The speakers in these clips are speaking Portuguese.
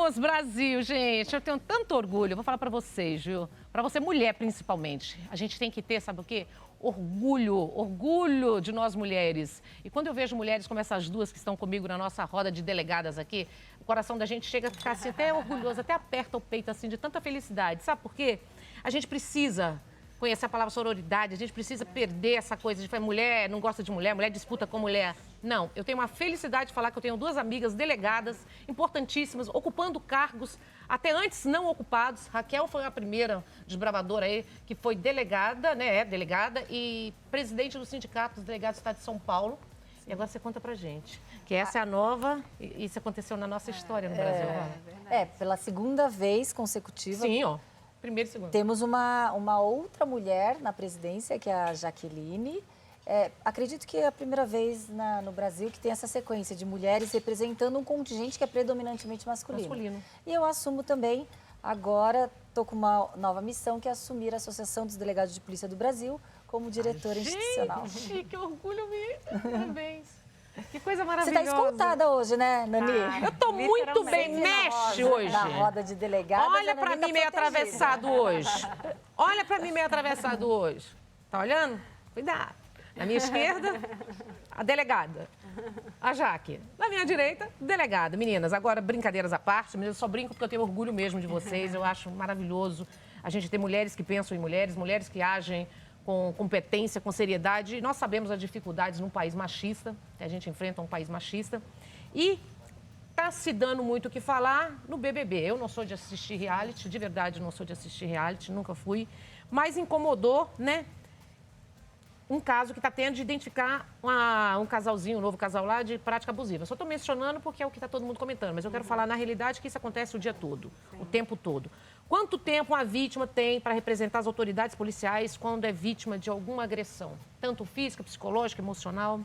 Vamos, Brasil, gente. Eu tenho tanto orgulho. Eu vou falar pra vocês, viu? Pra você, mulher, principalmente. A gente tem que ter, sabe o quê? Orgulho de nós mulheres. E quando eu vejo mulheres como essas duas que estão comigo na nossa roda de delegadas aqui, o coração da gente chega a ficar assim, até orgulhoso, até aperta o peito assim de tanta felicidade. Sabe por quê? A gente precisa conhecer a palavra sororidade, a gente precisa perder essa coisa de mulher não gosta de mulher, mulher disputa com mulher. Não, eu tenho uma felicidade de falar que eu tenho duas amigas delegadas importantíssimas, ocupando cargos até antes não ocupados. Raquel foi a primeira desbravadora aí que foi delegada, né, delegada e presidente do Sindicato dos Delegados do Estado de São Paulo. E agora você conta pra gente, que essa é a nova, e isso aconteceu na nossa história no Brasil. Pela segunda vez consecutiva. Sim, ó. Primeiro e segundo. Temos uma outra mulher na presidência, que é a Jaqueline. Acredito que é a primeira vez no Brasil que tem essa sequência de mulheres representando um contingente que é predominantemente masculino. E eu assumo também, agora, estou com uma nova missão, que é assumir a Associação dos Delegados de Polícia do Brasil como diretora institucional. Gente, que orgulho mesmo. Parabéns. Que coisa maravilhosa. Você está escoltada hoje, né, Nani? Eu tô muito bem, mexe hoje. Na roda de delegadas. Olha pra mim meio atravessado hoje. Olha pra mim meio atravessado hoje. Tá olhando? Cuidado. Na minha esquerda, a delegada, a Jaque. Na minha direita, delegada. Meninas, agora brincadeiras à parte, mas eu só brinco porque eu tenho orgulho mesmo de vocês. Eu acho maravilhoso a gente ter mulheres que pensam em mulheres, mulheres que agem com competência, com seriedade. Nós sabemos as dificuldades num país machista, que a gente enfrenta um país machista. E está se dando muito o que falar no BBB. Eu não sou de assistir reality, de verdade não sou de assistir reality, nunca fui. Mas incomodou, né? Um caso que está tendo de identificar um casalzinho, um novo casal lá, de prática abusiva. Eu só estou mencionando porque é o que está todo mundo comentando, mas eu quero falar na realidade que isso acontece o dia todo, o tempo todo. Quanto tempo uma vítima tem para representar as autoridades policiais quando é vítima de alguma agressão? Tanto física, psicológica, emocional?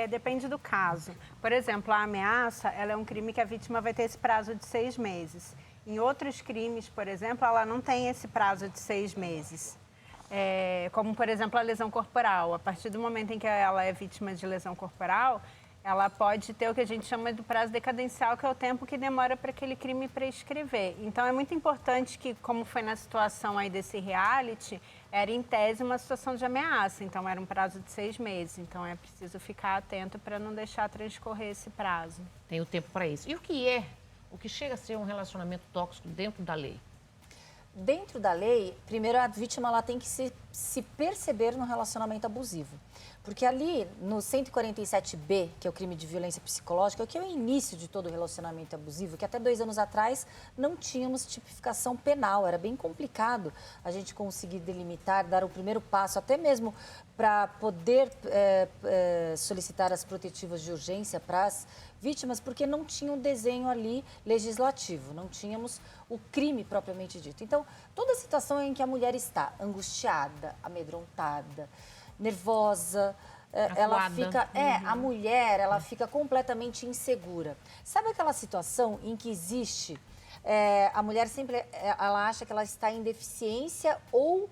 Depende do caso. Por exemplo, a ameaça, ela é um crime que a vítima vai ter esse prazo de 6 meses. Em outros crimes, por exemplo, ela não tem esse prazo de 6 meses. Como, por exemplo, a lesão corporal. A partir do momento em que ela é vítima de lesão corporal, ela pode ter o que a gente chama do prazo decadencial, que é o tempo que demora para aquele crime prescrever. Então, é muito importante que, como foi na situação aí desse reality, era em tese uma situação de ameaça. Então, era um prazo de 6 meses. Então, é preciso ficar atento para não deixar transcorrer esse prazo. Tem o tempo para isso. E o que chega a ser um relacionamento tóxico dentro da lei? Dentro da lei, primeiro a vítima ela tem que se perceber no relacionamento abusivo. Porque ali, no 147B, que é o crime de violência psicológica, que é o início de todo relacionamento abusivo, que até 2 anos atrás não tínhamos tipificação penal. Era bem complicado a gente conseguir delimitar, dar o primeiro passo, até mesmo para poder solicitar as protetivas de urgência para as vítimas, porque não tinha um desenho ali legislativo, não tínhamos o crime propriamente dito. Então, toda situação em que a mulher está angustiada, amedrontada, nervosa, ela fica, a mulher, ela fica completamente insegura. Sabe aquela situação em que existe, a mulher sempre, ela acha que ela está em deficiência ou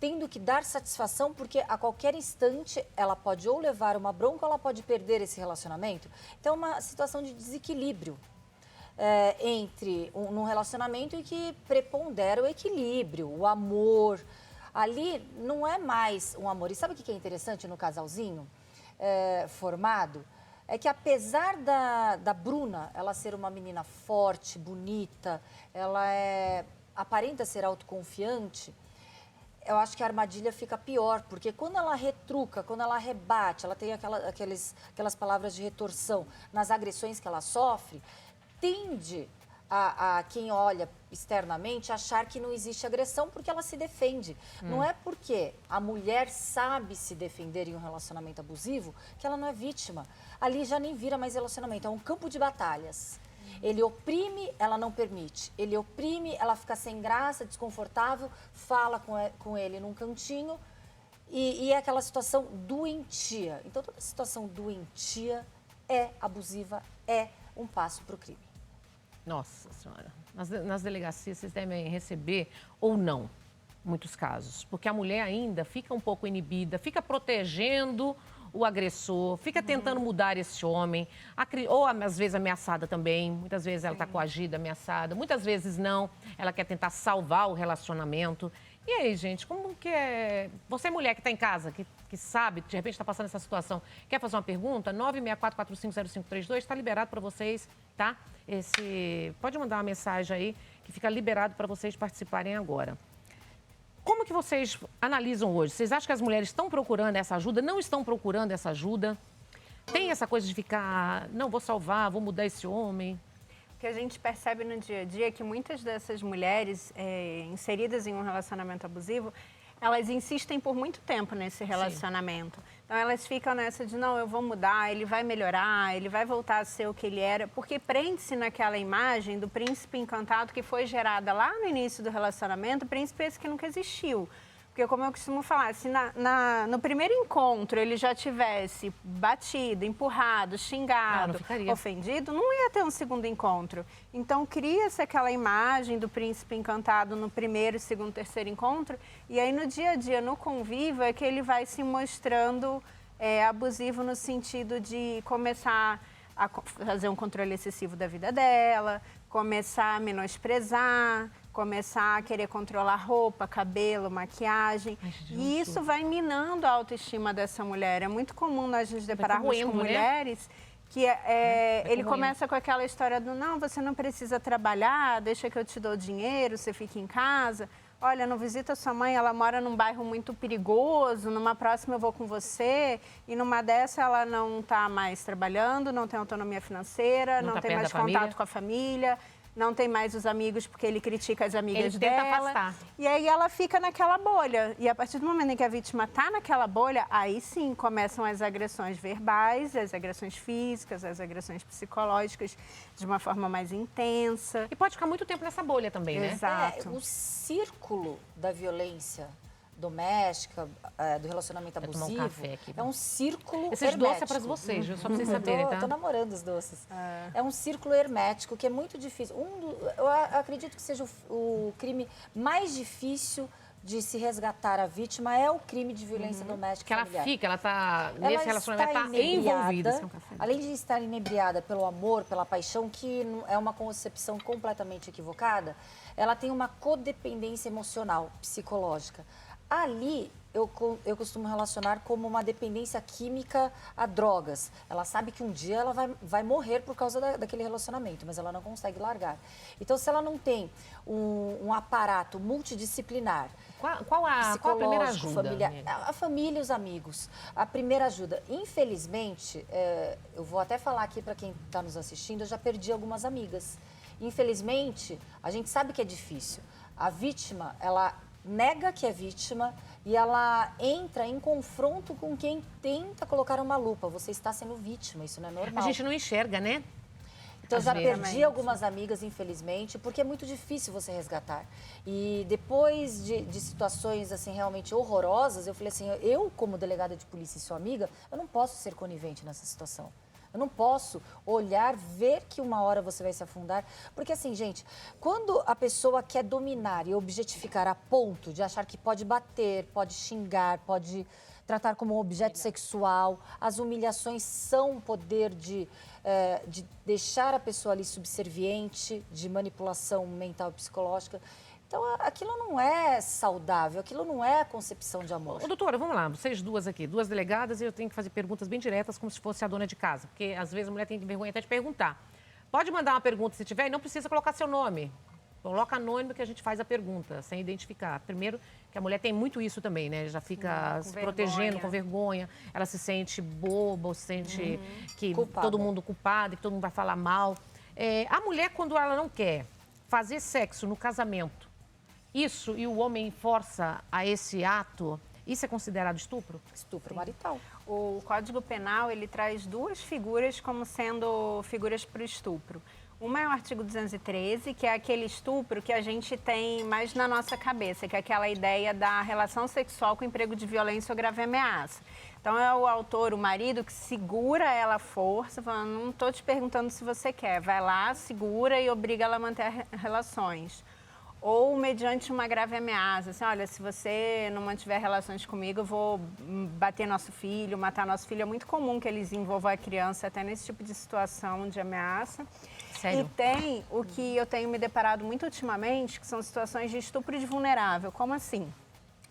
tendo que dar satisfação, porque a qualquer instante ela pode ou levar uma bronca ou ela pode perder esse relacionamento. Então, é uma situação de desequilíbrio num relacionamento em que prepondera o equilíbrio, o amor. Ali não é mais um amor. E sabe o que é interessante no casalzinho formado? É que apesar da Bruna, ela ser uma menina forte, bonita, ela aparenta ser autoconfiante, eu acho que a armadilha fica pior, porque quando ela retruca, quando ela rebate, ela tem aquelas palavras de retorção nas agressões que ela sofre, tende a quem olha externamente achar que não existe agressão porque ela se defende. Não é porque a mulher sabe se defender em um relacionamento abusivo que ela não é vítima. Ali já nem vira mais relacionamento, é um campo de batalhas. Ele oprime, ela não permite. Ele oprime, ela fica sem graça, desconfortável, fala com ele num cantinho e é aquela situação doentia. Então, toda situação doentia é abusiva, é um passo para o crime. Nossa Senhora, nas delegacias vocês devem receber ou não, muitos casos, porque a mulher ainda fica um pouco inibida, fica protegendo o agressor, fica tentando mudar esse homem, ou às vezes ameaçada também, muitas vezes ela está coagida, ameaçada, muitas vezes não, ela quer tentar salvar o relacionamento. E aí, gente, como que é... Você, mulher que está em casa, que sabe, de repente está passando essa situação, quer fazer uma pergunta? 964450532, está liberado para vocês, tá? Pode mandar uma mensagem aí, que fica liberado para vocês participarem agora. Como que vocês analisam hoje? Vocês acham que as mulheres estão procurando essa ajuda? Não estão procurando essa ajuda? Tem essa coisa de ficar, não, vou salvar, vou mudar esse homem? O que a gente percebe no dia a dia é que muitas dessas mulheres inseridas em um relacionamento abusivo, elas insistem por muito tempo nesse relacionamento. Sim. Então, elas ficam nessa de, não, eu vou mudar, ele vai melhorar, ele vai voltar a ser o que ele era, porque prende-se naquela imagem do príncipe encantado que foi gerada lá no início do relacionamento, príncipe esse que nunca existiu. Porque, como eu costumo falar, se no primeiro encontro ele já tivesse batido, empurrado, xingado, ofendido, não ia ter um segundo encontro. Então, cria-se aquela imagem do príncipe encantado no primeiro, segundo, terceiro encontro, e aí no dia a dia, no convívio, é que ele vai se mostrando abusivo no sentido de começar a fazer um controle excessivo da vida dela, começar a menosprezar, começar a querer controlar roupa, cabelo, maquiagem. E isso vai minando a autoestima dessa mulher. É muito comum nós nos depararmos com mulheres que ele começa com aquela história do não, você não precisa trabalhar, deixa que eu te dou dinheiro, você fica em casa. Olha, não visita sua mãe, ela mora num bairro muito perigoso, numa próxima eu vou com você, e numa dessa ela não está mais trabalhando, não tem autonomia financeira, não tem mais contato com a família, não tem mais os amigos porque ele critica as amigas dela. Ele tenta afastar. E aí ela fica naquela bolha. E a partir do momento em que a vítima está naquela bolha, aí sim começam as agressões verbais, as agressões físicas, as agressões psicológicas de uma forma mais intensa. E pode ficar muito tempo nessa bolha também, né? Exato. O círculo da violência doméstica, do relacionamento abusivo, é um círculo hermético. Esses doces é para vocês, só para vocês saberem, tá? Eu tô namorando os doces. É um círculo hermético que é muito difícil. Eu acredito que seja o crime mais difícil de se resgatar a vítima é o crime de violência doméstica que familiar. Ela está nesse relacionamento, ela está envolvida. Além de estar inebriada pelo amor, pela paixão, que é uma concepção completamente equivocada, ela tem uma codependência emocional, psicológica. Ali, eu costumo relacionar como uma dependência química a drogas. Ela sabe que um dia ela vai morrer por causa daquele relacionamento, mas ela não consegue largar. Então, se ela não tem um aparato multidisciplinar, qual a primeira ajuda? Familiar, a família e os amigos. A primeira ajuda. Infelizmente, eu vou até falar aqui para quem está nos assistindo, eu já perdi algumas amigas. Infelizmente, a gente sabe que é difícil. A vítima, ela nega que é vítima e ela entra em confronto com quem tenta colocar uma lupa. Você está sendo vítima, isso não é normal. A gente não enxerga, né? Então, eu já perdi algumas amigas, infelizmente, porque é muito difícil você resgatar. E depois de situações, assim, realmente horrorosas, eu falei assim, eu, como delegada de polícia e sua amiga, eu não posso ser conivente nessa situação. Eu não posso olhar, ver que uma hora você vai se afundar. Porque assim, gente, quando a pessoa quer dominar e objetificar a ponto de achar que pode bater, pode xingar, pode tratar como um objeto sexual, as humilhações são um poder de deixar a pessoa ali subserviente, de manipulação mental e psicológica. Então, aquilo não é saudável, aquilo não é a concepção de amor. Doutora, vamos lá, vocês duas aqui, duas delegadas, e eu tenho que fazer perguntas bem diretas, como se fosse a dona de casa, porque às vezes a mulher tem vergonha até de perguntar. Pode mandar uma pergunta se tiver e não precisa colocar seu nome. Coloca anônimo que a gente faz a pergunta, sem identificar. Primeiro, que a mulher tem muito isso também, né? Já fica se protegendo com vergonha, ela se sente boba, se sente que todo mundo culpado, que todo mundo vai falar mal. A mulher, quando ela não quer fazer sexo no casamento, isso e o homem força a esse ato, isso é considerado estupro? Estupro marital. O Código Penal, ele traz duas figuras como sendo figuras para o estupro. Uma é o artigo 213, que é aquele estupro que a gente tem mais na nossa cabeça, que é aquela ideia da relação sexual com emprego de violência ou grave ameaça. Então, é o autor, o marido, que segura ela à força, falando, não estou te perguntando se você quer, vai lá, segura e obriga ela a manter relações. ou mediante uma grave ameaça, assim, olha, se você não mantiver relações comigo, eu vou bater nosso filho, matar nosso filho. É muito comum que eles envolvam a criança até nesse tipo de situação de ameaça. Sério? E tem o que eu tenho me deparado muito ultimamente, que são situações de estupro de vulnerável. Como assim?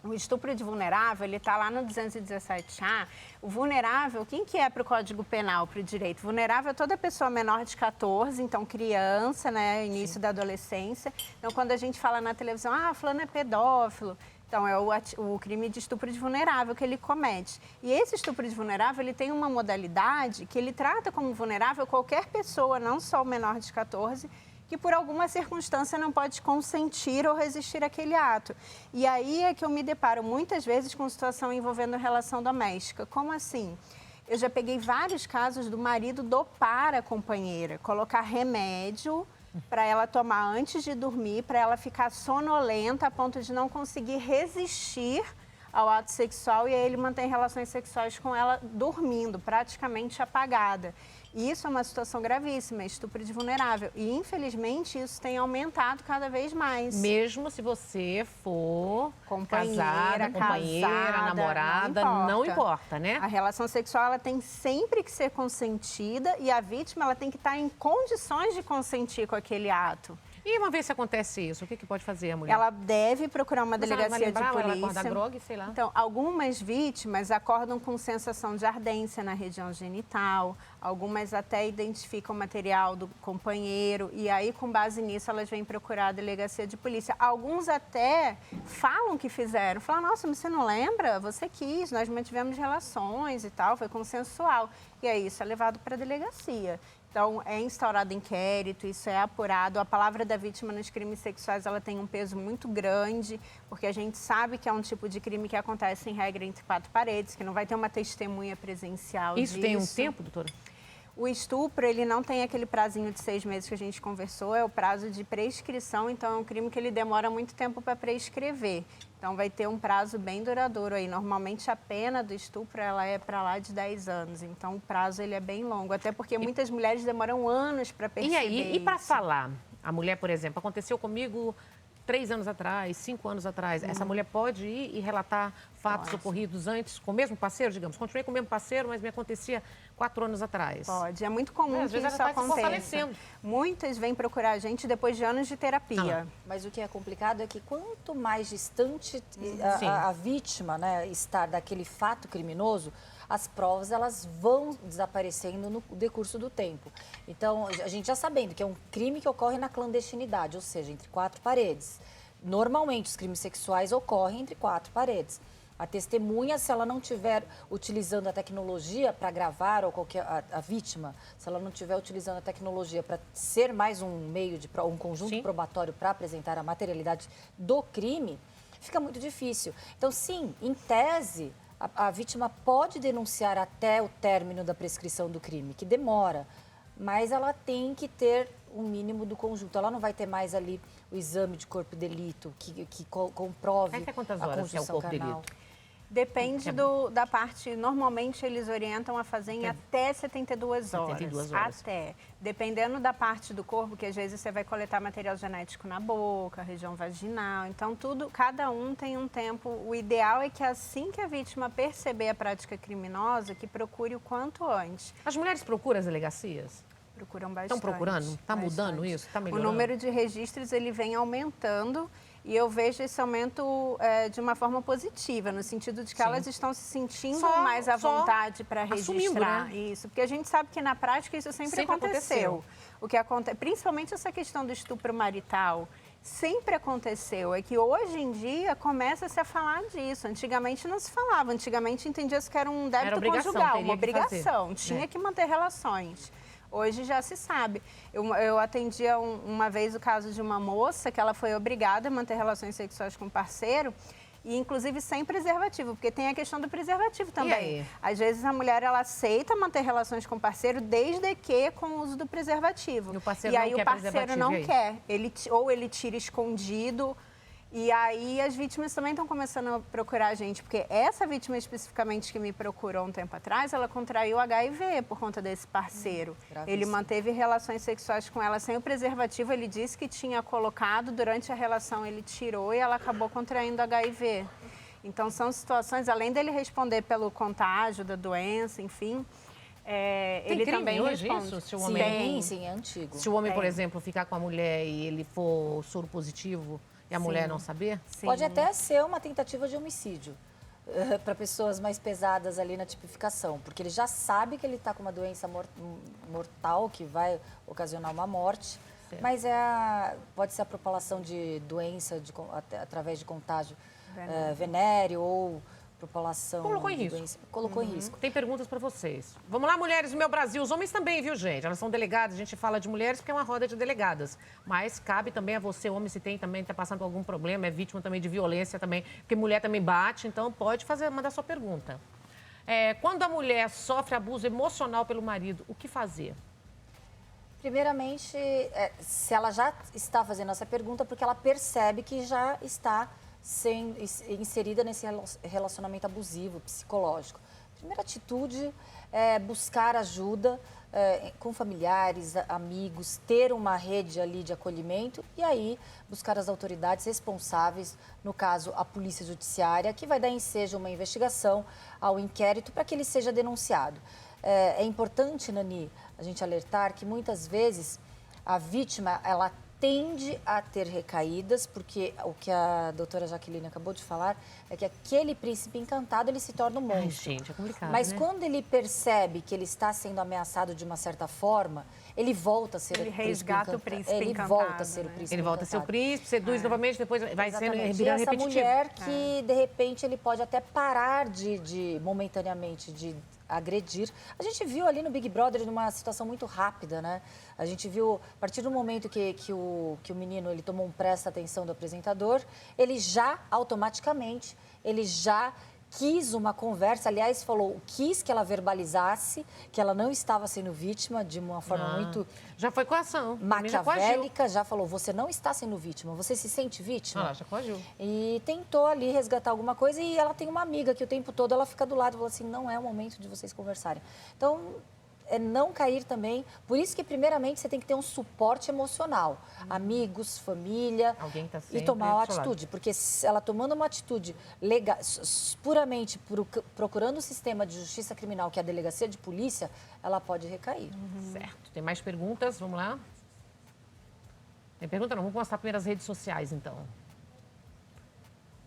O estupro de vulnerável, ele está lá no 217A. O vulnerável, quem que é para o Código Penal, para o direito? Vulnerável é toda pessoa menor de 14, então criança, né, início da adolescência. Então, quando a gente fala na televisão, fulano é pedófilo, então é o crime de estupro de vulnerável que ele comete. E esse estupro de vulnerável, ele tem uma modalidade que ele trata como vulnerável qualquer pessoa, não só o menor de 14, que por alguma circunstância não pode consentir ou resistir àquele ato. E aí é que eu me deparo muitas vezes com situação envolvendo relação doméstica. Como assim? Eu já peguei vários casos do marido dopar a companheira, colocar remédio para ela tomar antes de dormir, para ela ficar sonolenta a ponto de não conseguir resistir ao ato sexual e aí ele mantém relações sexuais com ela dormindo, praticamente apagada. E isso é uma situação gravíssima, estupro de vulnerável. E, infelizmente, isso tem aumentado cada vez mais. Mesmo se você for companheira, namorada, não importa, né? A relação sexual ela tem sempre que ser consentida e a vítima ela tem que estar em condições de consentir com aquele ato. E uma vez que acontece isso, o que pode fazer a mulher? Ela deve procurar uma delegacia de polícia. Ela acorda grogue, sei lá. Então, algumas vítimas acordam com sensação de ardência na região genital, algumas até identificam o material do companheiro e aí, com base nisso, elas vêm procurar a delegacia de polícia. Alguns até falam que fizeram. Falam, nossa, mas você não lembra? Você quis, nós mantivemos relações e tal, foi consensual. E aí, isso é levado para a delegacia. Então, é instaurado inquérito, isso é apurado. A palavra da vítima nos crimes sexuais ela tem um peso muito grande, porque a gente sabe que é um tipo de crime que acontece, em regra, entre quatro paredes, que não vai ter uma testemunha presencial disso. Isso tem um tempo, doutora? O estupro, ele não tem aquele prazinho de 6 meses que a gente conversou, é o prazo de prescrição, então é um crime que ele demora muito tempo para prescrever. Então, vai ter um prazo bem duradouro aí. Normalmente, a pena do estupro, ela é para lá de 10 anos. Então, o prazo, ele é bem longo. Até porque muitas mulheres demoram anos para perceber. E aí, e para falar? A mulher, por exemplo, aconteceu comigo 3 anos atrás, 5 anos atrás. Essa mulher pode ir e relatar fatos ocorridos antes com o mesmo parceiro, digamos. Continuei com o mesmo parceiro, mas me acontecia 4 anos atrás. Pode. É muito comum que isso aconteça. Muitas vêm procurar a gente depois de anos de terapia. Mas o que é complicado é que quanto mais distante a vítima, né, estar daquele fato criminoso, as provas elas vão desaparecendo no decurso do tempo. Então, a gente já sabendo que é um crime que ocorre na clandestinidade, ou seja, entre 4 paredes. Normalmente, os crimes sexuais ocorrem entre 4 paredes. A testemunha, se ela não estiver utilizando a tecnologia para gravar, ou a vítima, se ela não estiver utilizando a tecnologia para ser mais um meio, um conjunto probatório para apresentar a materialidade do crime, fica muito difícil. Então, sim, em tese, a vítima pode denunciar até o término da prescrição do crime, que demora, mas ela tem que ter um mínimo do conjunto. Ela não vai ter mais ali o exame de corpo de delito que comprove até quantas a horas conjunção é o corpo carnal. de delito? Depende da parte, normalmente eles orientam a fazer em até 72 horas. 72 horas. Até. Dependendo da parte do corpo, que às vezes você vai coletar material genético na boca, região vaginal. Então, cada um tem um tempo. O ideal é que assim que a vítima perceber a prática criminosa, que procure o quanto antes. As mulheres procuram as delegacias? Procuram bastante. Estão procurando? Está mudando isso? Está melhorando? O número de registros ele vem aumentando. E eu vejo esse aumento de uma forma positiva, no sentido de que elas estão se sentindo mais à vontade para registrar. Né? Isso, porque a gente sabe que na prática isso sempre aconteceu. O que acontece, principalmente essa questão do estupro marital, sempre aconteceu. É que hoje em dia começa-se a falar disso. Antigamente não se falava, antigamente entendia-se que era um débito conjugal, uma obrigação, tinha que manter relações. Hoje já se sabe. Eu atendia uma vez o caso de uma moça que ela foi obrigada a manter relações sexuais com o parceiro e, inclusive, sem preservativo, porque tem a questão do preservativo também. Às vezes, a mulher, ela aceita manter relações com o parceiro desde que com o uso do preservativo. E o parceiro não quer. Ele tira escondido. E aí as vítimas também estão começando a procurar a gente, porque essa vítima especificamente que me procurou um tempo atrás, ela contraiu HIV por conta desse parceiro. Ele manteve relações sexuais com ela sem o preservativo, ele disse que tinha colocado, durante a relação ele tirou e ela acabou contraindo HIV. Então são situações, além dele responder pelo contágio da doença, enfim... ele também hoje responde. isso? Se o homem... Sim, é antigo. Se o homem, por exemplo, ficar com a mulher e ele for soro positivo e a mulher não saber? Sim. Pode até ser uma tentativa de homicídio para pessoas mais pesadas ali na tipificação, porque ele já sabe que ele está com uma doença mortal que vai ocasionar uma morte, mas pode ser a propalação de doença através de contágio venéreo ou propalação. Colocou em de risco. Doença. Colocou em risco. Tem perguntas para vocês. Vamos lá, mulheres do meu Brasil. Os homens também, viu, gente? Elas são delegadas. A gente fala de mulheres porque é uma roda de delegadas. Mas cabe também a você, homem, se está passando por algum problema, é vítima também de violência também, porque mulher também bate. Então, pode mandar sua pergunta. Quando a mulher sofre abuso emocional pelo marido, o que fazer? Primeiramente, se ela já está fazendo essa pergunta, porque ela percebe que já está inserida nesse relacionamento abusivo, psicológico. Primeira atitude é buscar ajuda com familiares, amigos, ter uma rede ali de acolhimento e aí buscar as autoridades responsáveis, no caso a Polícia Judiciária, que vai dar ensejo a uma investigação, ao inquérito, para que ele seja denunciado. É importante, Nani, a gente alertar que muitas vezes a vítima, ela tende a ter recaídas, porque o que a doutora Jaqueline acabou de falar é que aquele príncipe encantado, ele se torna um monstro. Ai, gente, é complicado, Mas né? quando ele percebe que ele está sendo ameaçado de uma certa forma, ele volta a ser Ele o príncipe resgata o príncipe encantado, volta a ser o né? príncipe Ele volta a ser o encantado. príncipe, seduz novamente, depois vai sendo Exatamente. E virando essa repetitivo. mulher que, de repente, ele pode até parar momentaneamente de agredir. A gente viu ali no Big Brother numa situação muito rápida, né? A gente viu, a partir do momento que o menino ele tomou um presta atenção do apresentador, ele já, automaticamente, ele já quis uma conversa, aliás, quis que ela verbalizasse que ela não estava sendo vítima de uma forma muito Já foi coação. maquiavélica, já falou, você não está sendo vítima, você se sente vítima? Já coagiu. E tentou ali resgatar alguma coisa e ela tem uma amiga que o tempo todo ela fica do lado e fala assim, não é o momento de vocês conversarem. Então, é não cair também, por isso que primeiramente você tem que ter um suporte emocional, amigos, família, Alguém tá e sempre tomar uma do seu lado. atitude, porque se ela tomando uma atitude legal, puramente procurando o sistema de justiça criminal, que é a delegacia de polícia, ela pode recair. Certo. Tem mais perguntas? Vamos lá. Tem pergunta? Não. Vamos mostrar primeiro as redes sociais, então.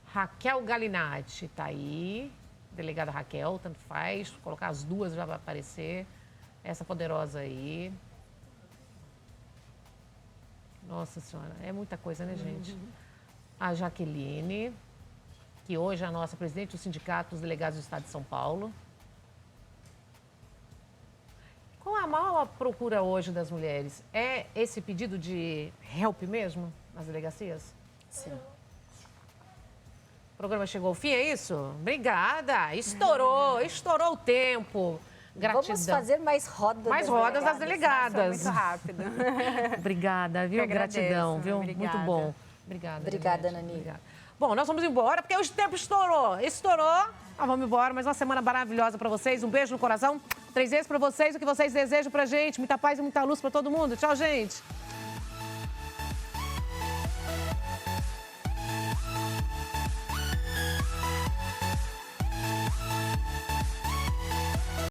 Raquel Galinatti tá aí. Delegada Raquel, tanto faz. Colocar as duas já vai aparecer. Essa poderosa aí. Nossa Senhora, é muita coisa, né, gente? A Jaqueline, que hoje é a nossa presidente do Sindicato dos Delegados do Estado de São Paulo. Qual a maior procura hoje das mulheres? É esse pedido de help mesmo nas delegacias? Sim. O programa chegou ao fim, é isso? Obrigada. Estourou o tempo. Gratidão. Vamos fazer mais rodas. Mais rodas das delegadas. Muito rápido. Obrigada, viu? Eu agradeço. Gratidão, viu? Obrigada. Muito bom. Obrigada. Obrigada, Janete. Nani. Obrigada. Bom, nós vamos embora, porque hoje o tempo estourou. Nós vamos embora, mas uma semana maravilhosa para vocês. Um beijo no coração. 3 vezes para vocês, o que vocês desejam pra gente. Muita paz e muita luz para todo mundo. Tchau, gente.